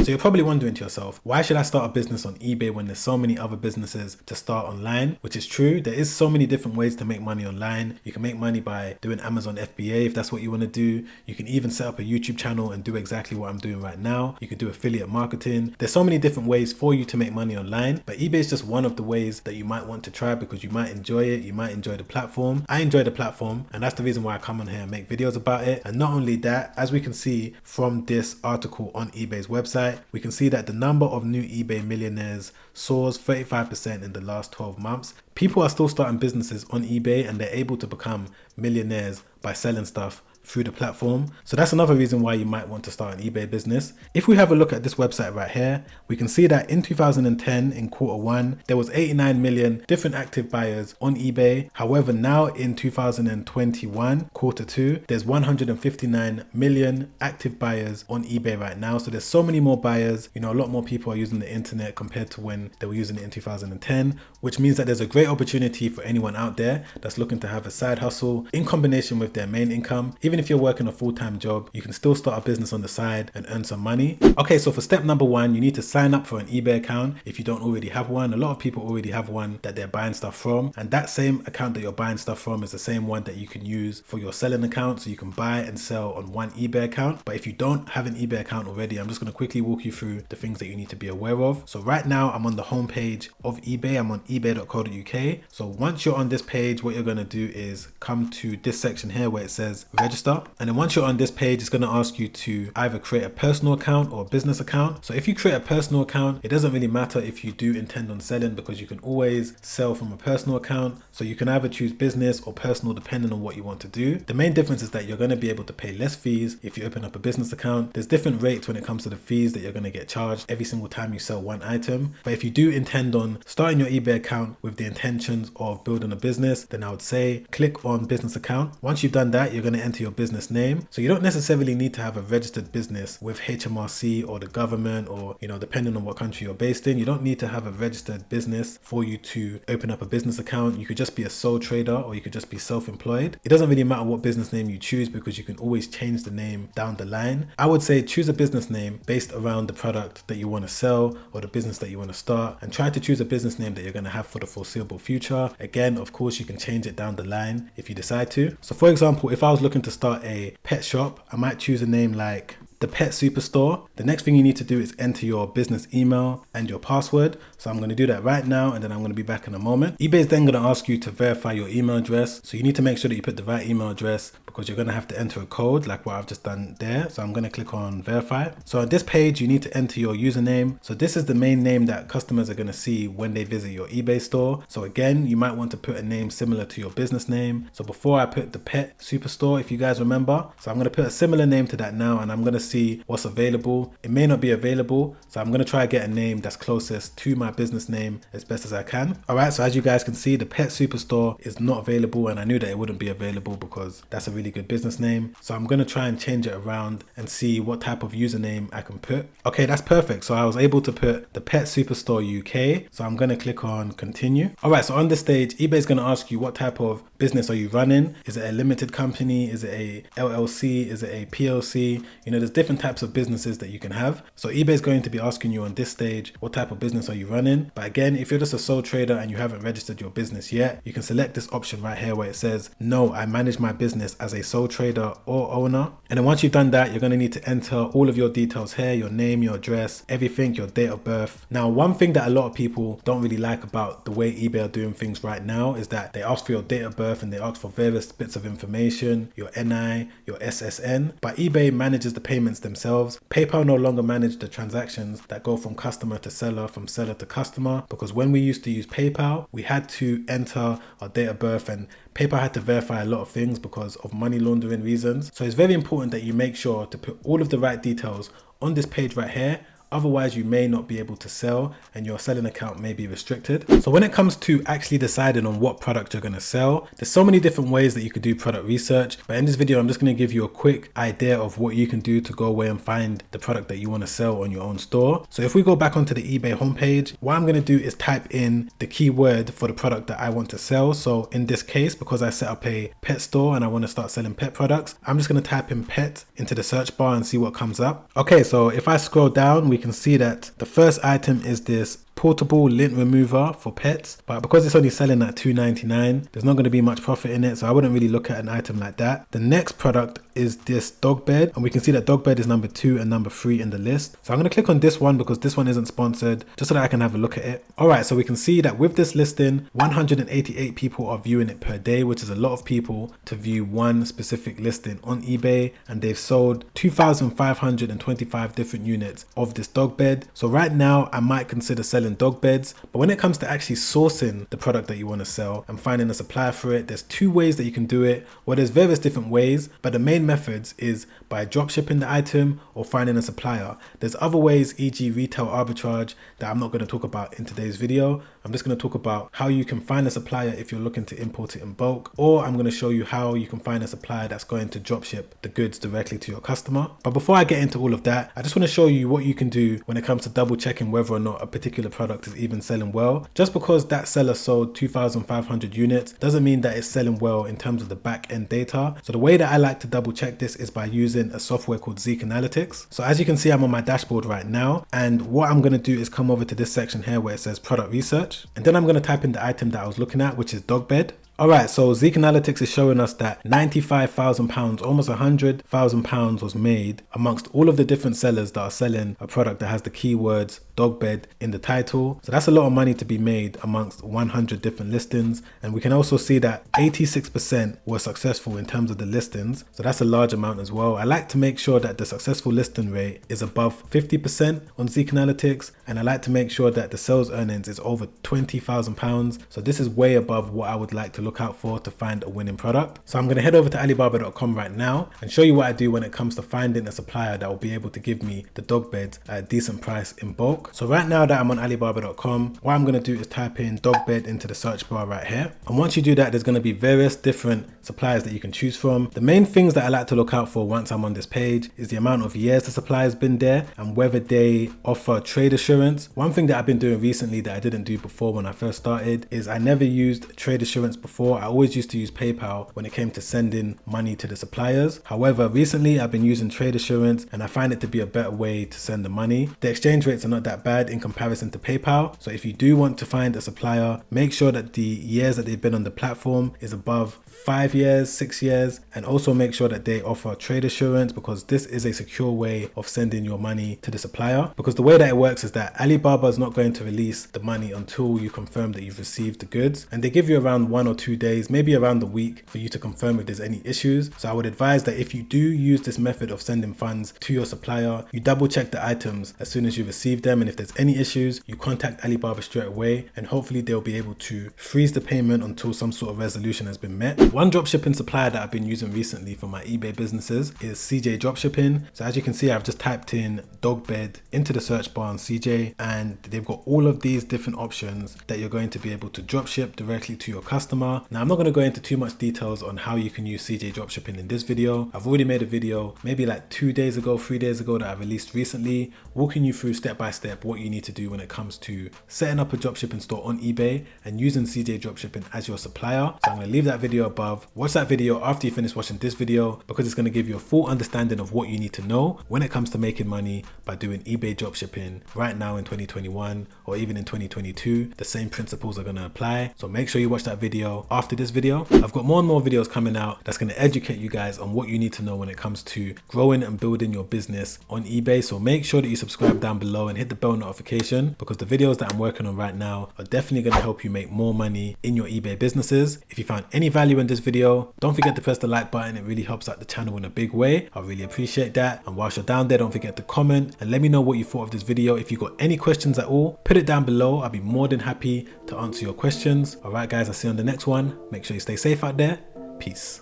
So you're probably wondering to yourself, why should I start a business on eBay when there's so many other businesses to start online? Which is true. There is so many different ways to make money online. You can make money by doing Amazon FBA if that's what you want to do. You can even set up a YouTube channel and do exactly what I'm doing right now. You can do affiliate marketing. There's so many different ways for you to make money online, but eBay is just one of the ways that you might want to try because you might enjoy it. You might enjoy the platform. I enjoy the platform, and that's the reason why I come on here and make videos about it. And not only that, as we can see from this article on eBay's website, we can see that the number of new eBay millionaires soars 35% in the last 12 months. People are still starting businesses on eBay and they're able to become millionaires by selling stuff through the platform. So that's another reason why you might want to start an eBay business. If we have a look at this website right here, we can see that in 2010, in Q1, there was 89 million different active buyers on eBay. However, now in 2021, Q2, there's 159 million active buyers on eBay right now. So there's so many more buyers. You know, a lot more people are using the internet compared to when they were using it in 2010, which means that there's a great opportunity for anyone out there that's looking to have a side hustle in combination with their main income. Even if you're working a full-time job, you can still start a business on the side and earn some money. Okay, so for step number one, you need to sign up for an eBay account if you don't already have one. A lot of people already have one that they're buying stuff from, and that same account that you're buying stuff from is the same one that you can use for your selling account, so you can buy and sell on one eBay account. But if you don't have an eBay account already, I'm just going to quickly walk you through the things that you need to be aware of. So right now I'm on the homepage of eBay. I'm on ebay.co.uk. So once you're on this page, what you're going to do is come to this section here where it says register. And then once you're on this page, it's going to ask you to either create a personal account or a business account. So if you create a personal account, it doesn't really matter if you do intend on selling because you can always sell from a personal account. So you can either choose business or personal depending on what you want to do. The main difference is that you're going to be able to pay less fees if you open up a business account. There's different rates when it comes to the fees that you're going to get charged every single time you sell one item. But if you do intend on starting your eBay account with the intentions of building a business, then I would say click on business account. Once you've done that, you're going to enter your business name. So you don't necessarily need to have a registered business with HMRC or the government, or, you know, depending on what country you're based in, you don't need to have a registered business for you to open up a business account. You could just be a sole trader or you could just be self-employed. It doesn't really matter what business name you choose because you can always change the name down the line. I would say choose a business name based around the product that you want to sell or the business that you want to start, and try to choose a business name that you're going to have for the foreseeable future. Again, of course, you can change it down the line if you decide to. So for example, if I was looking to start a pet shop, I might choose a name like the Pet Superstore. The next thing you need to do is enter your business email and your password. So I'm going to do that right now, and then I'm going to be back in a moment. eBay is then going to ask you to verify your email address. So you need to make sure that you put the right email address because you're going to have to enter a code like what I've just done there. So I'm going to click on verify. So on this page, you need to enter your username. So this is the main name that customers are going to see when they visit your eBay store. So again, you might want to put a name similar to your business name. So before I put the Pet Superstore, if you guys remember, so I'm going to put a similar name to that now, and I'm going to see what's available. It may not be available, so I'm going to try to get a name that's closest to my business name as best as I can. All right, so as you guys can see, the Pet Superstore is not available, and I knew that it wouldn't be available because that's a really good business name. So I'm going to try and change it around and see what type of username I can put. Okay, that's perfect. So I was able to put the Pet Superstore UK. So I'm going to click on continue. All right, so on this stage, eBay is going to ask you what type of business are you running? Is it a limited company? Is it a LLC? Is it a PLC? You know, there's different types of businesses that you can have. So eBay is going to be asking you on this stage, what type of business are you running? But again, if you're just a sole trader and you haven't registered your business yet, you can select this option right here where it says, no, I manage my business as a sole trader or owner. And then once you've done that, you're going to need to enter all of your details here, your name, your address, everything, your date of birth. Now, one thing that a lot of people don't really like about the way eBay are doing things right now is that they ask for your date of birth and they ask for various bits of information, your NI, your SSN, but eBay manages the payments themselves. PayPal no longer manage the transactions that go from customer to seller, from seller to customer, because when we used to use PayPal, we had to enter our date of birth, and PayPal had to verify a lot of things because of money laundering reasons. So it's very important that you make sure to put all of the right details on this page right here. Otherwise, you may not be able to sell and your selling account may be restricted. So when it comes to actually deciding on what product you're going to sell, there's so many different ways that you could do product research. But in this video, I'm just going to give you a quick idea of what you can do to go away and find the product that you want to sell on your own store. So if we go back onto the eBay homepage, what I'm going to do is type in the keyword for the product that I want to sell. So in this case, because I set up a pet store and I want to start selling pet products, I'm just going to type in pet into the search bar and see what comes up. Okay, so if I scroll down, we can see that the first item is this portable lint remover for pets, but because it's only selling at $2.99, there's not going to be much profit in it, so I wouldn't really look at an item like that. The next product is this dog bed, and we can see that dog bed is number 2 and number 3 in the list. So I'm going to click on this one because this one isn't sponsored, just so that I can have a look at it. Alright, so we can see that with this listing, 188 people are viewing it per day, which is a lot of people to view one specific listing on eBay, and they've sold 2,525 different units of this dog bed. So right now I might consider selling dog beds, but when it comes to actually sourcing the product that you want to sell and finding a supplier for it, there's 2 ways that you can do it. Well, there's various different ways, but the main methods is by drop shipping the item or finding a supplier. There's other ways, e.g. retail arbitrage, that I'm not going to talk about in today's video. I'm just going to talk about how you can find a supplier if you're looking to import it in bulk, or I'm going to show you how you can find a supplier that's going to drop ship the goods directly to your customer. But before I get into all of that, I just want to show you what you can do when it comes to double checking whether or not a particular product is even selling well. Just because that seller sold 2,500 units doesn't mean that it's selling well in terms of the back end data. So the way that I like to double check this is by using a software called Zeek Analytics. So as you can see, I'm on my dashboard right now, and what I'm going to do is come over to this section here where it says product research, and then I'm going to type in the item that I was looking at, which is dog bed. Alright, so Zeek Analytics is showing us that £95,000, almost £100,000 was made amongst all of the different sellers that are selling a product that has the keywords dog bed in the title. So that's a lot of money to be made amongst 100 different listings. And we can also see that 86% were successful in terms of the listings. So that's a large amount as well. I like to make sure that the successful listing rate is above 50% on Zeek Analytics. And I like to make sure that the sales earnings is over £20,000. So this is way above what I would like to look out for to find a winning product. So I'm going to head over to Alibaba.com right now and show you what I do when it comes to finding a supplier that will be able to give me the dog beds at a decent price in bulk. So right now that I'm on Alibaba.com, what I'm going to do is type in dog bed into the search bar right here. And once you do that, there's going to be various different suppliers that you can choose from. The main things that I like to look out for once I'm on this page is the amount of years the supplier has been there and whether they offer trade assurance. One thing that I've been doing recently that I didn't do before when I first started is I never used trade assurance before. I always used to use PayPal when it came to sending money to the suppliers. However, recently I've been using trade assurance and I find it to be a better way to send the money. The exchange rates are not that bad in comparison to PayPal. So if you do want to find a supplier, make sure that the years that they've been on the platform is above 5 years, 6 years, and also make sure that they offer trade assurance, because this is a secure way of sending your money to the supplier. Because the way that it works is that Alibaba is not going to release the money until you confirm that you've received the goods, and they give you around 1 or 2 days, maybe around the week, for you to confirm if there's any issues. So I would advise that if you do use this method of sending funds to your supplier, you double check the items as soon as you receive them, and if there's any issues, you contact Alibaba straight away, and hopefully they'll be able to freeze the payment until some sort of resolution has been met. One dropshipping supplier that I've been using recently for my eBay businesses is CJ Dropshipping. So as you can see, I've just typed in dog bed into the search bar on CJ, and they've got all of these different options that you're going to be able to dropship directly to your customer. Now, I'm not going to go into too much details on how you can use CJ Dropshipping in this video. I've already made a video maybe like 2 days ago, 3 days ago, that I released recently, walking you through step by step what you need to do when it comes to setting up a dropshipping store on eBay and using CJ Dropshipping as your supplier. So I'm going to leave that video above. Watch that video after you finish watching this video, because it's going to give you a full understanding of what you need to know when it comes to making money by doing eBay dropshipping right now in 2021 or even in 2022. The same principles are going to apply. So make sure you watch that video after this video. I've got more and more videos coming out that's going to educate you guys on what you need to know when it comes to growing and building your business on eBay. So make sure that you subscribe down below and hit the bell notification, because the videos that I'm working on right now are definitely going to help you make more money in your eBay businesses. If you found any value in this video, don't forget to press the like button. It really helps out the channel in a big way. I really appreciate that. And whilst you're down there, don't forget to comment and let me know what you thought of this video. If you got any questions at all, put it down below. I'll be more than happy to answer your questions. All right, guys, I'll see you on the next one. Make sure you stay safe out there. Peace.